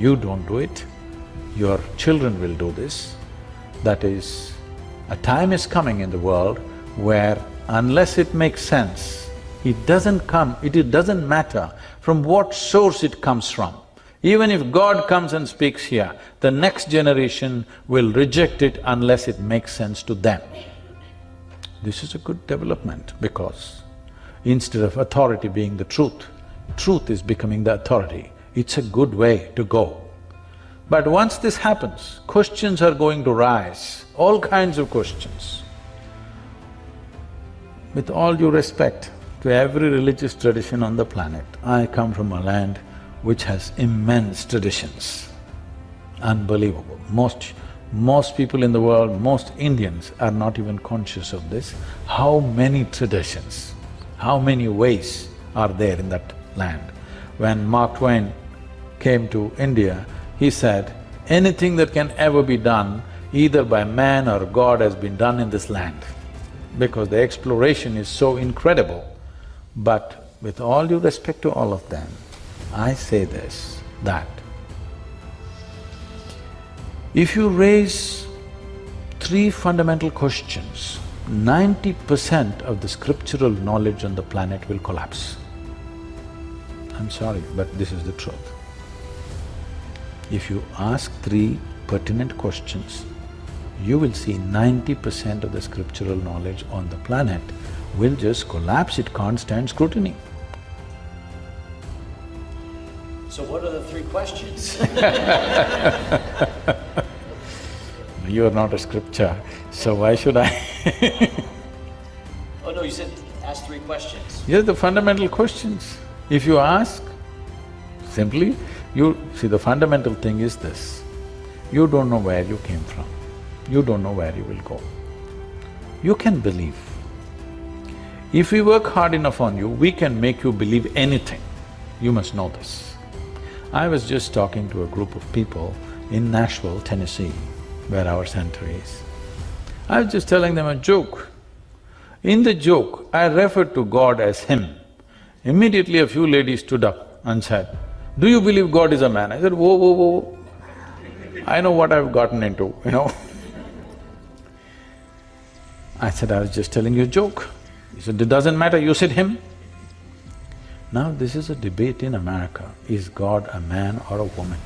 You don't do it, your children will do this. That is, a time is coming in the world where unless it makes sense, it doesn't matter from what source it comes from. Even if God comes and speaks here, the next generation will reject it unless it makes sense to them. This is a good development because instead of authority being the truth, truth is becoming the authority. It's a good way to go. But once this happens, questions are going to rise, all kinds of questions. With all due respect to every religious tradition on the planet, I come from a land which has immense traditions. Unbelievable. Most people in the world, most Indians are not even conscious of this. How many traditions, how many ways are there in that land? When Mark Twain came to India, he said, anything that can ever be done either by man or God has been done in this land, because the exploration is so incredible. But with all due respect to all of them, I say this, that if you raise three fundamental questions, 90% of the scriptural knowledge on the planet will collapse. I'm sorry, but this is the truth. If you ask three pertinent questions, you will see 90% of the scriptural knowledge on the planet will just collapse, it can't stand scrutiny. So what are the three questions? You are not a scripture, so why should I? Oh no, you said ask three questions. Yes, the fundamental questions. If you ask, simply, the fundamental thing is this, you don't know where you came from, you don't know where you will go. You can believe. If we work hard enough on you, we can make you believe anything. You must know this. I was just talking to a group of people in Nashville, Tennessee, where our center is. I was just telling them a joke. In the joke, I referred to God as Him. Immediately a few ladies stood up and said, "Do you believe God is a man?" I said, "Whoa, whoa, whoa, I know what I've gotten into, you know." I said, "I was just telling you a joke." He said, "It doesn't matter, you said Him." Now this is a debate in America, is God a man or a woman?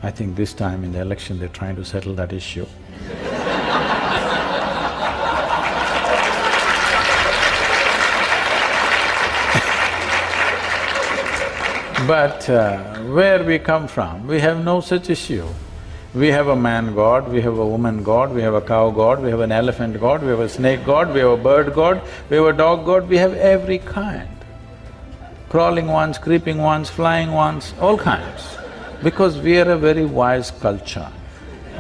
I think this time in the election they're trying to settle that issue. But where we come from, we have no such issue. We have a man god, we have a woman god, we have a cow god, we have an elephant god, we have a snake god, we have a bird god, we have a dog god, we have every kind. Crawling ones, creeping ones, flying ones, all kinds. Because we are a very wise culture.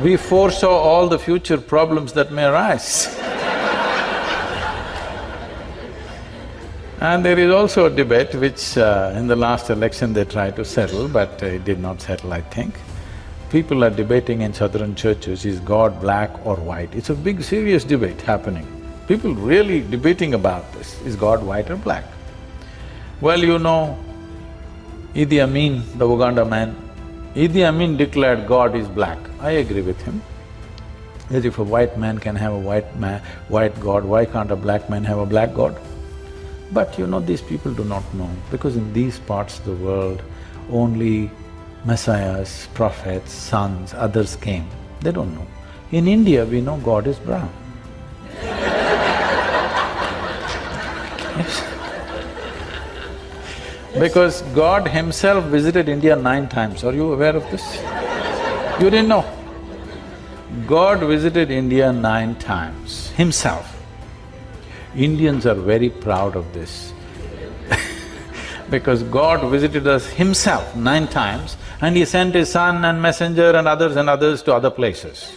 We foresaw all the future problems that may arise. And there is also a debate which in the last election they tried to settle, but it did not settle, I think. People are debating in southern churches, is God black or white? It's a big serious debate happening. People really debating about this, is God white or black? Well, you know, Idi Amin, the Uganda man, Idi Amin declared God is black. I agree with him. As if a white man can have a white God, why can't a black man have a black God? But you know, these people do not know, because in these parts of the world, only messiahs, prophets, sons, others came. They don't know. In India, we know God is brown. Yes. Because God Himself visited India 9 times. Are you aware of this? You didn't know? God visited India 9 times, Himself. Indians are very proud of this because God visited us Himself 9 times and He sent His son and messenger and others to other places.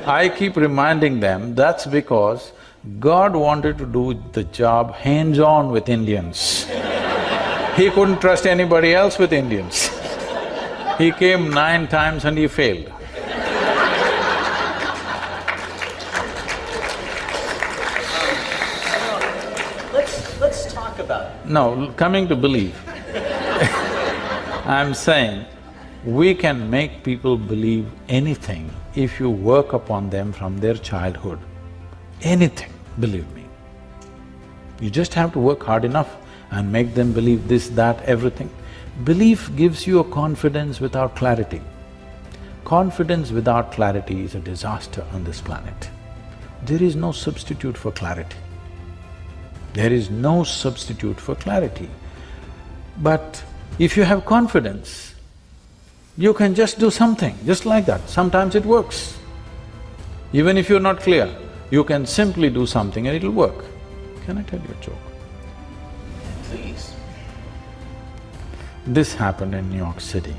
I keep reminding them, that's because God wanted to do the job hands-on with Indians. He couldn't trust anybody else with Indians. He came 9 times and He failed. Let's talk about it. No, coming to belief, I'm saying, We can make people believe anything if you work upon them from their childhood. Anything, believe me. You just have to work hard enough and make them believe this, that, everything. Belief gives you a confidence without clarity. Confidence without clarity is a disaster on this planet. There is no substitute for clarity. There is no substitute for clarity. But if you have confidence, you can just do something, just like that. Sometimes it works. Even if you're not clear, you can simply do something and it'll work. Can I tell you a joke? Please. This happened in New York City.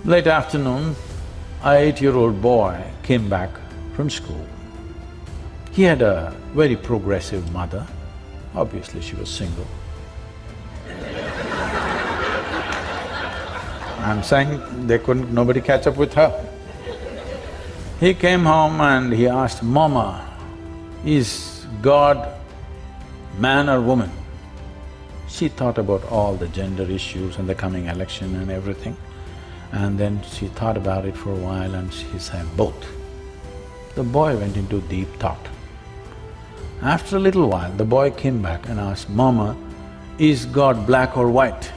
Late afternoon, an 8-year-old boy came back from school. He had a very progressive mother. Obviously, she was single. I'm saying nobody catch up with her. He came home and he asked, "Mama, is God man or woman?" She thought about all the gender issues and the coming election and everything. And then she thought about it for a while and she said, "Both." The boy went into deep thought. After a little while, the boy came back and asked, "Mama, is God black or white?"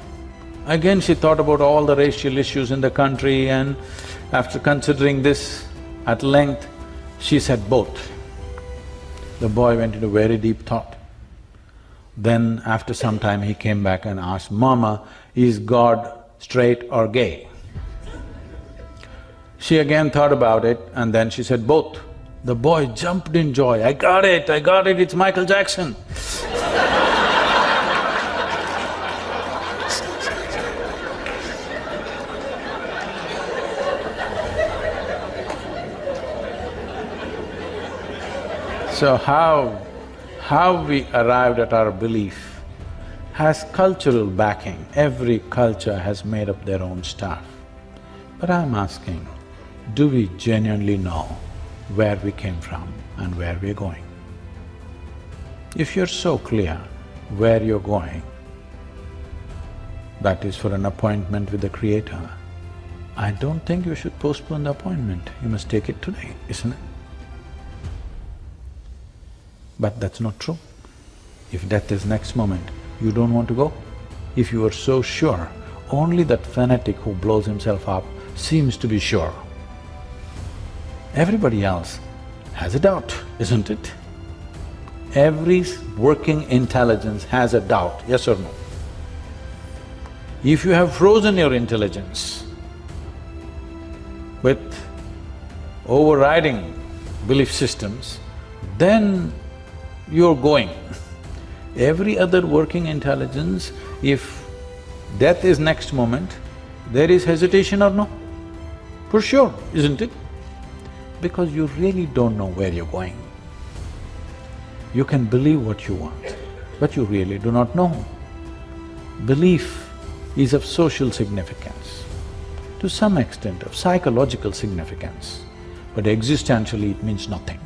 Again she thought about all the racial issues in the country, and after considering this at length, she said, "Both." The boy went into very deep thought. Then after some time he came back and asked, "Mama, is God straight or gay?" She again thought about it and then she said, "Both." The boy jumped in joy, I got it, it's Michael Jackson." So how we arrived at our belief has cultural backing. Every culture has made up their own stuff. But I'm asking, do we genuinely know where we came from and where we're going? If you're so clear where you're going, that is for an appointment with the Creator, I don't think you should postpone the appointment, you must take it today, isn't it? But that's not true. If death is next moment, you don't want to go. If you are so sure, only that fanatic who blows himself up seems to be sure. Everybody else has a doubt, isn't it? Every working intelligence has a doubt, yes or no? If you have frozen your intelligence with overriding belief systems, then you're going. Every other working intelligence, if death is next moment, there is hesitation or no? For sure, isn't it? Because you really don't know where you're going. You can believe what you want, but you really do not know. Belief is of social significance, to some extent of psychological significance, but existentially it means nothing.